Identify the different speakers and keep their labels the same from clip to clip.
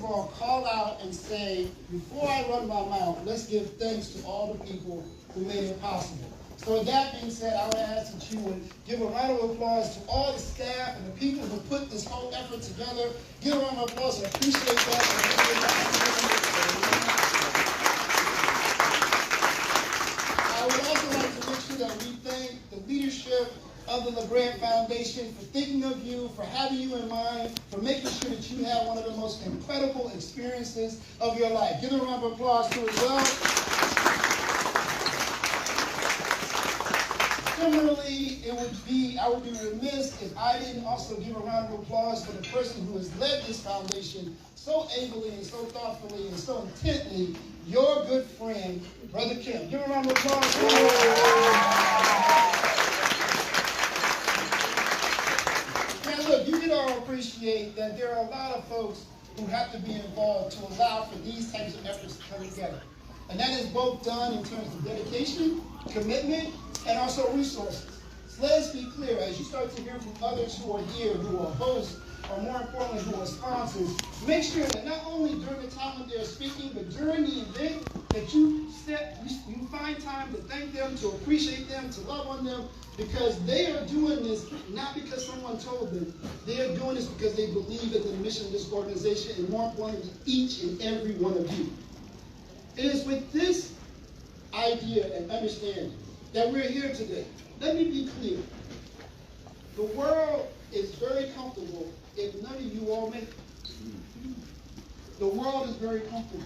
Speaker 1: all call out and say, before I run my mouth, let's give thanks to all the people who made it possible. So with that being said, I would ask that you would give a round of applause to all the staff and the people who put this whole effort together. Give a round of applause and appreciate that. I would also like to make sure that we thank the leadership of the LAGRANT Foundation for thinking of you, for having you in mind, for making sure that you have one of the most incredible experiences of your life. Give a round of applause to it as well. Similarly, I would be remiss if I didn't also give a round of applause for the person who has led this foundation so ably and so thoughtfully and so intently, your good friend, Brother Kim. Give a round of applause for him. Now look, you can all appreciate that there are a lot of folks who have to be involved to allow for these types of efforts to come together. And that is both done in terms of dedication, commitment, and also resources. So let's be clear, as you start to hear from others who are here, who are hosts, or more importantly, who are sponsors, make sure that not only during the time when they're speaking, but during the event, that you find time to thank them, to appreciate them, to love on them, because they are doing this not because someone told them. They are doing this because they believe in the mission of this organization, and more importantly, each and every one of you. It is with this idea and understanding that we're here today. Let me be clear. The world is very comfortable if none of you all make it. The world is very comfortable.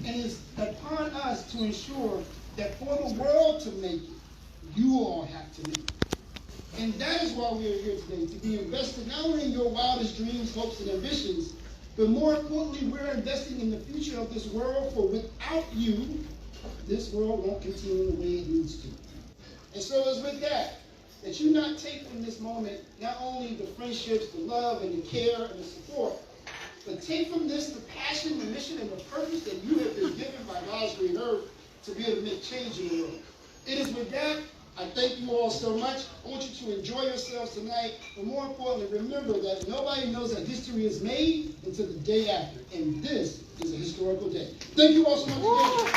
Speaker 1: And it's upon us to ensure that for the world to make it, you all have to make it. And that is why we are here today, to be invested not only in your wildest dreams, hopes, and ambitions, but more importantly, we're investing in the future of this world, for without you, this world won't continue the way it needs to. And so it's with that you not take from this moment not only the friendships, the love, and the care, and the support, but take from this the passion, the mission, and the purpose that you have been given by God's great earth to be able to make change in the world. It is with that, I thank you all so much. I want you to enjoy yourselves tonight, but more importantly, remember that nobody knows that history is made until the day after, and this is a historical day. Thank you all so much again.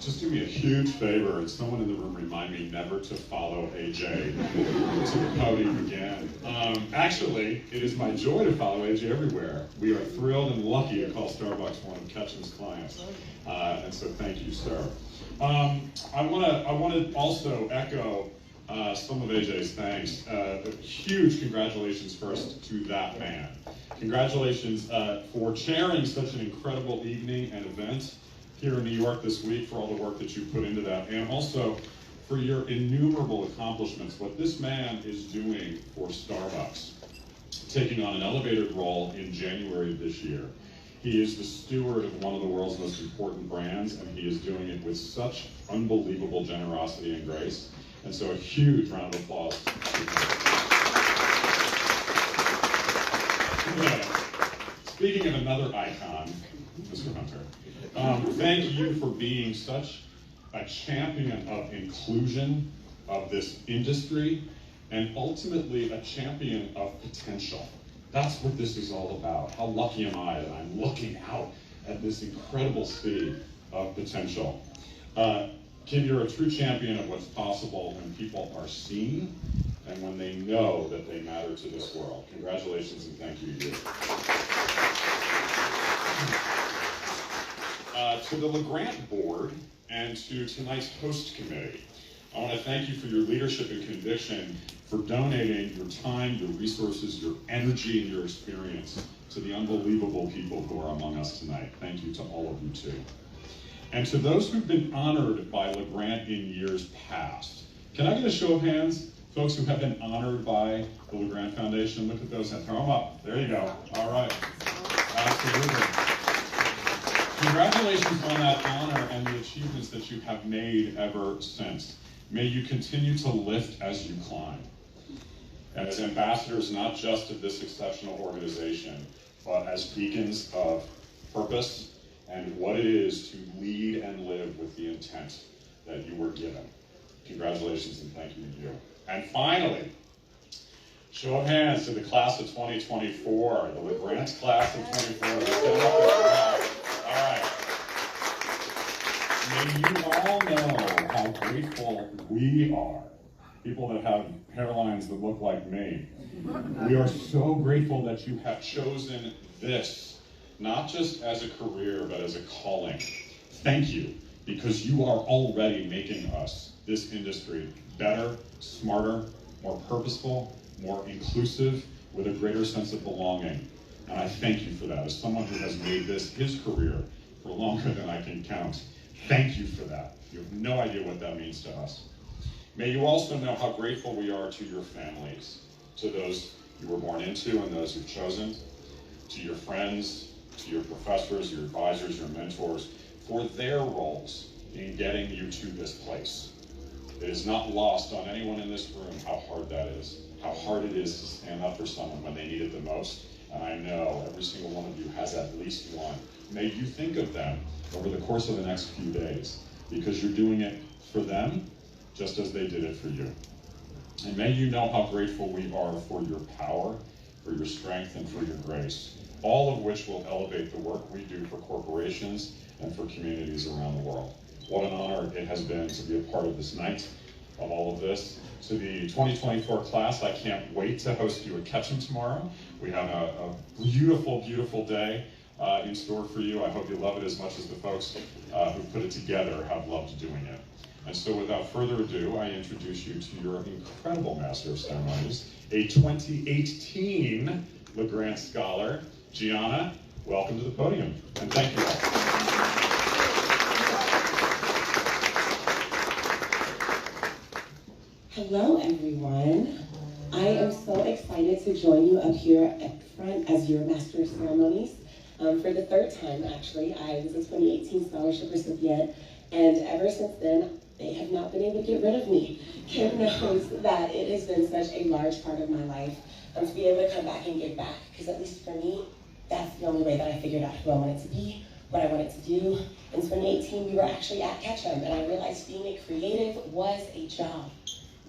Speaker 2: Just do me a huge favor, and someone in the room remind me never to follow AJ to the podium again. Actually, it is my joy to follow AJ everywhere. We are thrilled and lucky to call Starbucks one of Ketchum's clients, and so thank you, sir. I want to also echo some of AJ's thanks. Huge congratulations first to that man. Congratulations for chairing such an incredible evening and event here in New York this week, for all the work that you put into that, and also for your innumerable accomplishments. What this man is doing for Starbucks, taking on an elevated role in January of this year. He is the steward of one of the world's most important brands, and he is doing it with such unbelievable generosity and grace. And so a huge round of applause. Speaking of another icon, Mr. Hunter, thank you for being such a champion of inclusion of this industry, and ultimately a champion of potential. That's what this is all about. How lucky am I that I'm looking out at this incredible sea of potential. Kim, you're a true champion of what's possible when people are seen and when they know that they matter to this world. Congratulations and thank you to you. To the LAGRANT board and to tonight's host committee, I want to thank you for your leadership and conviction, for donating your time, your resources, your energy, and your experience to the unbelievable people who are among us tonight. Thank you to all of you too. And to those who've been honored by LAGRANT in years past, can I get a show of hands? Folks who have been honored by the LAGRANT Foundation, look at those hands. Throw them up. There you go. All right. Absolutely. Congratulations on that honor and the achievements that you have made ever since. May you continue to lift as you climb. And as ambassadors, not just of this exceptional organization, but as beacons of purpose and what it is to lead and live with the intent that you were given. Congratulations and thank you to you. And finally, show of hands to the class of 2024, the LAGRANT class of 24. All right. May you all know how grateful we are, people that have hairlines that look like me. We are so grateful that you have chosen this, not just as a career, but as a calling. Thank you, because you are already making us, this industry, better, smarter, more purposeful, more inclusive, with a greater sense of belonging. And I thank you for that. As someone who has made this his career for longer than I can count, thank you for that. You have no idea what that means to us. May you also know how grateful we are to your families, to those you were born into and those you've chosen, to your friends, to your professors, your advisors, your mentors, for their roles in getting you to this place. It is not lost on anyone in this room how hard that is, how hard it is to stand up for someone when they need it the most. And I know every single one of you has at least one. May you think of them over the course of the next few days, because you're doing it for them just as they did it for you. And may you know how grateful we are for your power, for your strength, and for your grace, all of which will elevate the work we do for corporations and for communities around the world. What an honor it has been to be a part of this night, of all of this. To the 2024 class, I can't wait to host you at Ketchum tomorrow. We have a beautiful, beautiful day in store for you. I hope you love it as much as the folks who put it together have loved doing it. And so without further ado, I introduce you to your incredible Master of Ceremonies, a 2018 LAGRANT Scholar. Gianna, welcome to the podium, and thank you all.
Speaker 3: Hello, everyone. I am so excited to join you up here at front as your Master of Ceremonies. For the third time, actually. I was a 2018 scholarship recipient, and ever since then, they have not been able to get rid of me. Kim knows that it has been such a large part of my life to be able to come back and give back, because at least for me, that's the only way that I figured out who I wanted to be, what I wanted to do. In 2018, we were actually at Ketchum, and I realized being a creative was a job.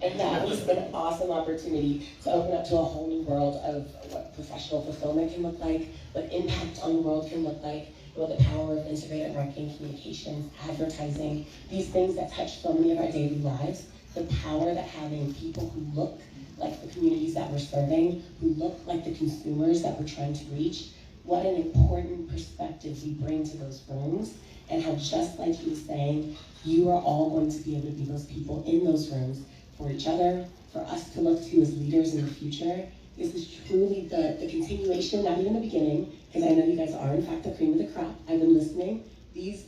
Speaker 3: And that was an awesome opportunity to open up to a whole new world of what professional fulfillment can look like, what impact on the world can look like, what the power of integrated marketing, communications, advertising, these things that touch so many of our daily lives, the power that having people who look like the communities that we're serving, who look like the consumers that we're trying to reach, what an important perspective we bring to those rooms, and how just like he was saying, you are all going to be able to be those people in those rooms for each other, for us to look to as leaders in the future. This is truly the continuation, not even the beginning, because I know you guys are in fact the cream of the crop. I've been listening. These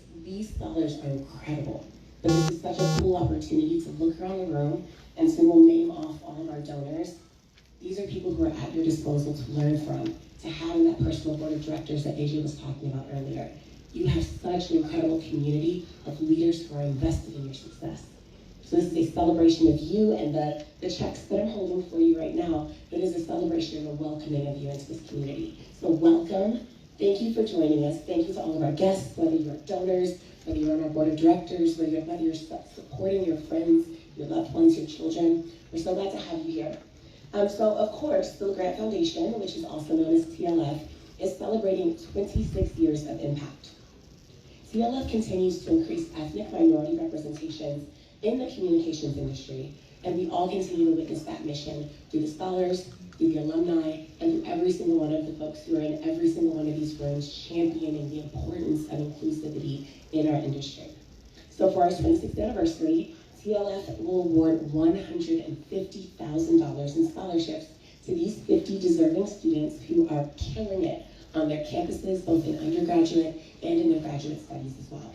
Speaker 3: scholars are incredible. But this is such a cool opportunity to look around the room, and so we'll name off all of our donors. These are people who are at your disposal to learn from, to have in that personal board of directors that AJ was talking about earlier. You have such an incredible community of leaders who are invested in your success. So this is a celebration of you, and the checks that I'm holding for you right now, it is a celebration and a welcoming of you into this community. So welcome. Thank you for joining us. Thank you to all of our guests, whether you're donors, whether you're on our board of directors, whether you're supporting your friends, your loved ones, your children. We're so glad to have you here. So of course, the LAGRANT Foundation, which is also known as TLF, is celebrating 26 years of impact. TLF continues to increase ethnic minority representations in the communications industry, and we all continue to witness that mission through the scholars, through the alumni, and through every single one of the folks who are in every single one of these rooms championing the importance of inclusivity in our industry. So for our 26th anniversary, TLF will award $150,000 in scholarships to these 50 deserving students who are killing it on their campuses, both in undergraduate and in their graduate studies as well.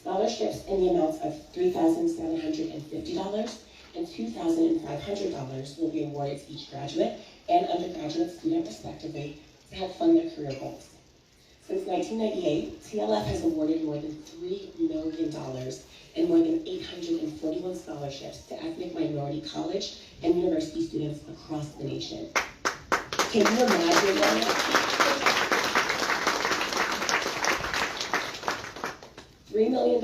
Speaker 3: Scholarships in the amounts of $3,750 and $2,500 will be awarded to each graduate and undergraduate student respectively to help fund their career goals. Since 1998, TLF has awarded more than $3 million and more than 841 scholarships to ethnic minority college and university students across the nation. Can you imagine that? $3 million,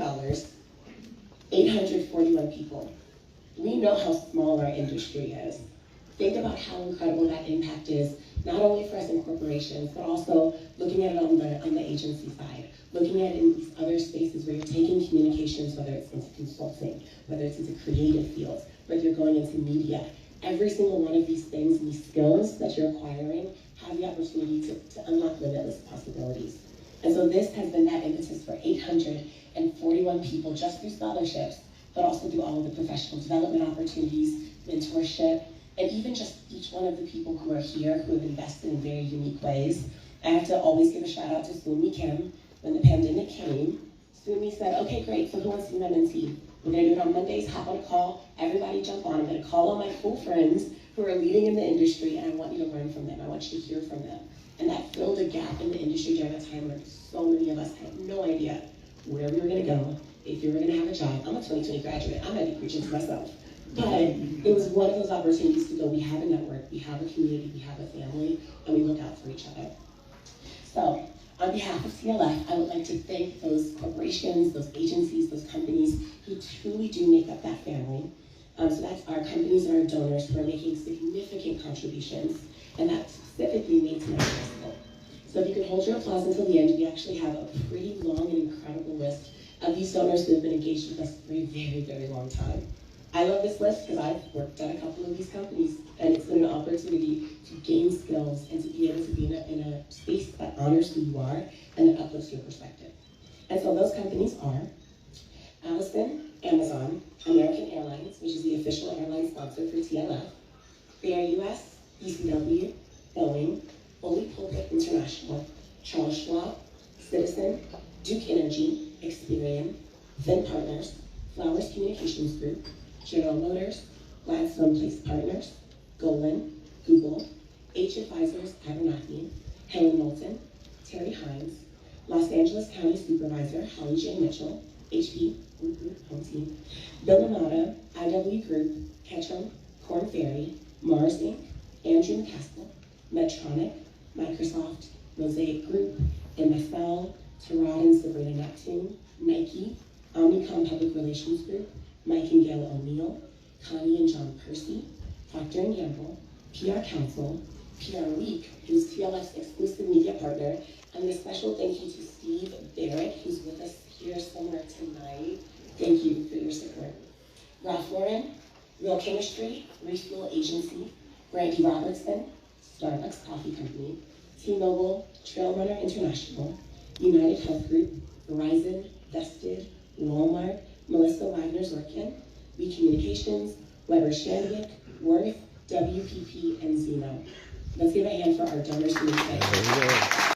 Speaker 3: 841 people. We know how small our industry is. Think about how incredible that impact is, not only for us in corporations, but also looking at it on the agency side, looking at it in these other spaces where you're taking communications, whether it's into consulting, whether it's into creative fields, whether you're going into media. Every single one of these things and these skills that you're acquiring have the opportunity to unlock limitless possibilities. And so this has been that impetus for 841 people just through scholarships, but also through all of the professional development opportunities, mentorship, and even just each one of the people who are here who have invested in very unique ways. I have to always give a shout out to Soon-Mi Kim. When the pandemic came, Soon-Mi said, okay, great, so who wants to be my mentee? We're gonna do it on Mondays, hop on a call, everybody jump on. I'm gonna call all my cool friends who are leading in the industry, and I want you to learn from them. I want you to hear from them. And that filled a gap in the industry during a time where so many of us had no idea where we were gonna go, if you were gonna have a job. I'm a 2020 graduate, I might be preaching to myself. But it was one of those opportunities to go, we have a network, we have a community, we have a family, and we look out for each other. So, on behalf of TLF, I would like to thank those corporations, those agencies, those companies who truly do make up that family. So that's our companies and our donors who are making significant contributions, and that specifically made tonight possible. So if you can hold your applause until the end, we actually have a pretty long and incredible list of these donors who have been engaged with us for a very, very long time. I love this list because I've worked at a couple of these companies, and it's been an opportunity to gain skills and to be able to be in a space that honors who you are and that uplifts your perspective. And so those companies are Allison, Amazon, American Airlines, which is the official airline sponsor for TLF, Air US, ECW, Boeing, Bully Pulpit International, Charles Schwab, Citizen, Duke Energy, Experian, Then Partners, Flowers Communications Group, General Motors, Gladstone Place Partners, Golan, Google, H Advisors, Abernathy, Helen Moulton, Terry Hines, Los Angeles County Supervisor, Holly J. Mitchell, HP, Home Team, Bill Amata, IW Group, Ketchum, Korn Ferry, Mars Inc., Andrew McCaskill, Medtronic, Microsoft, Mosaic Group, MFL, Tarad and Sabrina Neptune, Nike, Omnicom Public Relations Group, Mike and Gail O'Neill, Connie and John Percy, Procter & Gamble, PR Council, PR Week, who's TLF's exclusive media partner, and a special thank you to Steve Barrett, who's with us here somewhere tonight. Thank you for your support. Ralph Lauren, Real Chemistry, Refuel Agency, Brandy Robertson, Starbucks Coffee Company, T-Mobile, Trail Runner International, United Health Group, Verizon, Vested, Walmart, Melissa Wagner-Zorkin, We Communications, Weber Shandwick, Worth, WPP, and Zeno. Let's give a hand for our donors who